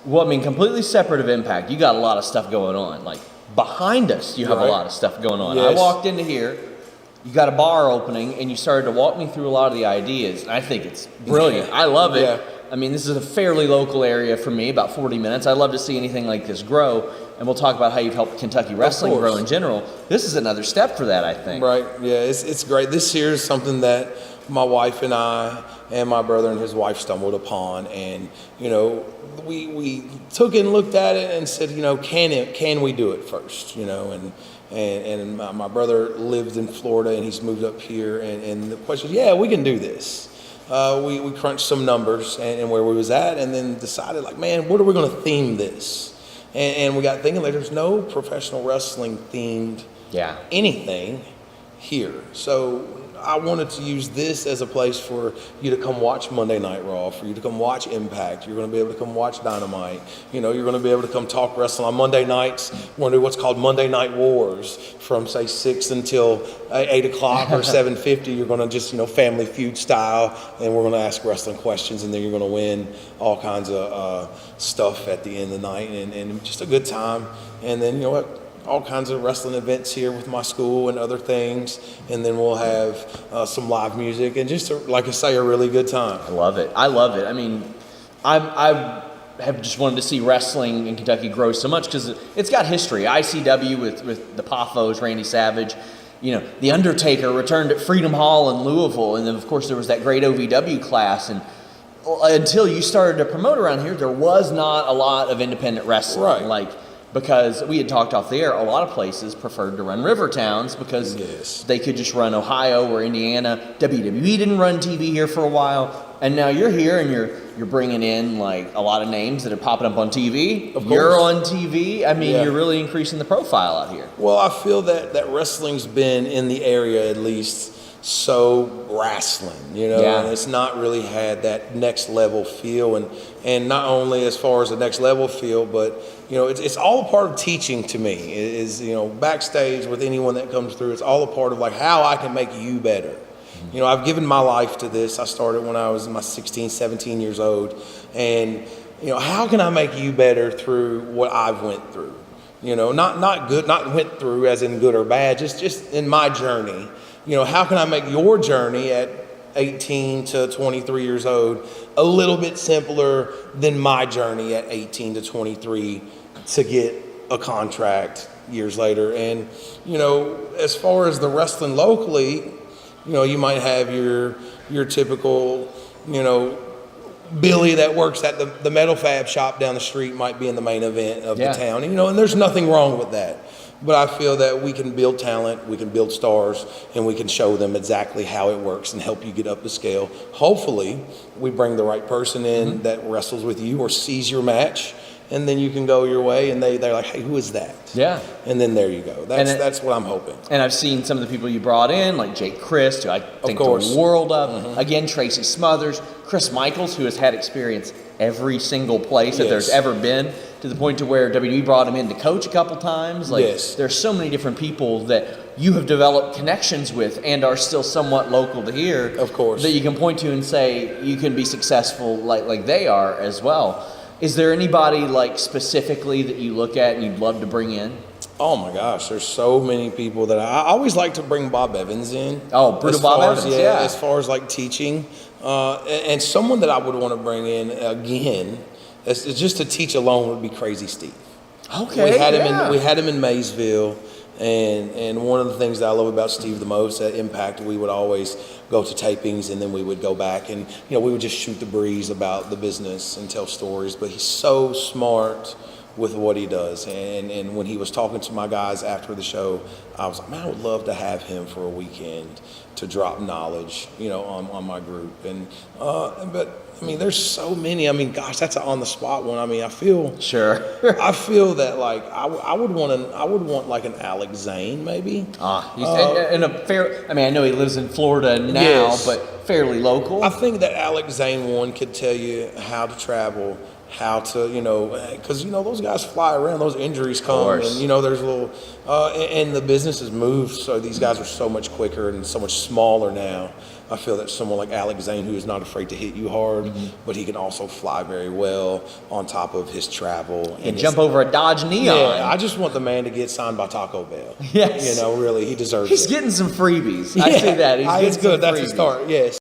Well, I mean, completely separate of Impact, you got a lot of stuff going on. Like, behind us, you have a lot of stuff going on. Yes. I walked into here, you got a bar opening, and you started to walk me through a lot of the ideas. And I think it's brilliant. I love it. Yeah. I mean, this is a fairly local area for me, about 40 minutes. I'd love to see anything like this grow. And we'll talk about how you've helped Kentucky wrestling grow in general. This is another step for that, I think. Right. Yeah, it's great. This here is something that my wife and I and my brother and his wife stumbled upon, and we took it and looked at it and said, can we do it first? And my brother lived in Florida and he's moved up here, and the question is, yeah, we can do this. We crunched some numbers and where we was at, and then decided, like, man, what are we going to theme this? And we got thinking, like, there's no professional wrestling themed anything here. So I wanted to use this as a place for you to come watch Monday Night Raw, for you to come watch Impact. You're going to be able to come watch Dynamite. You're going to be able to come talk wrestling on Monday nights. We're going to do what's called Monday Night Wars from, say, 6 until 8 o'clock or 7:50. You're going to just, Family Feud style, and we're going to ask wrestling questions, and then you're going to win all kinds of stuff at the end of the night, and just a good time. And then, all kinds of wrestling events here with my school and other things, and then we'll have some live music and just, like I say, a really good time. I love it. I mean, I have just wanted to see wrestling in Kentucky grow so much because it's got history. ICW with the Poffos, Randy Savage. The Undertaker returned at Freedom Hall in Louisville, and then, of course, there was that great OVW class. And until you started to promote around here, there was not a lot of independent wrestling. Right. Because we had talked off the air, a lot of places preferred to run river towns because they could just run Ohio or Indiana. WWE didn't run TV here for a while, and now you're here and you're bringing in like a lot of names that are popping up on TV. Of course. You're on TV. I mean, you're really increasing the profile out here. Well, I feel that wrestling's been in the area at least so wrestling, and it's not really had that next level feel, and not only as far as the next level feel, but it's all a part of teaching to me. It is backstage with anyone that comes through, it's all a part of like how I can make you better. I've given my life to this. I started when I was in my 16, 17 years old, and how can I make you better through what I've went through? Not good, not went through as in good or bad, just in my journey. How can I make your journey at 18 to 23 years old a little bit simpler than my journey at 18 to 23 to get a contract years later? And, as far as the wrestling locally, you might have your typical, Billy that works at the metal fab shop down the street might be in the main event of the town. And there's nothing wrong with that. But I feel that we can build talent, we can build stars, and we can show them exactly how it works and help you get up the scale. Hopefully, we bring the right person in that wrestles with you or sees your match, and then you can go your way, and they're like, hey, who is that? Yeah. And then there you go. That's what I'm hoping. And I've seen some of the people you brought in, like Jake Christ, who I think the world of. Again, Tracy Smothers, Chris Michaels, who has had experience every single place that there's ever been, to the point to where WWE brought him in to coach a couple times. There's so many different people that you have developed connections with and are still somewhat local to here. Of course. That you can point to and say you can be successful like they are as well. Is there anybody like specifically that you look at and you'd love to bring in? Oh my gosh, there's so many people that I always like to bring Bob Evans in. Oh, Brutal Bob Evans, yeah. As far as like teaching, and someone that I would want to bring in again, it's just to teach alone would be Crazy Steve. Okay, we had him in Maysville, and one of the things that I love about Steve the most at Impact, we would always go to tapings and then we would go back and we would just shoot the breeze about the business and tell stories. But he's so smart with what he does, and when he was talking to my guys after the show, I was like, man, I would love to have him for a weekend to drop knowledge, on my group. And but I mean, there's so many. I mean, gosh, that's an on the spot one. I mean, I feel I feel that like I would want like an Alex Zane maybe. And a fair. I mean, I know he lives in Florida now, but fairly local. I think that Alex Zane one could tell you how to travel how to, because, those guys fly around, those injuries come, and, there's a little, and the business has moved, so these guys are so much quicker and so much smaller now. I feel that someone like Alex Zane, who is not afraid to hit you hard, but he can also fly very well on top of his travel. And jump over a Dodge Neon. Yeah, I just want the man to get signed by Taco Bell. Yes. Really, he deserves it. He's getting some freebies. I see that. He's getting it's good. some That's freebies. a start, yes.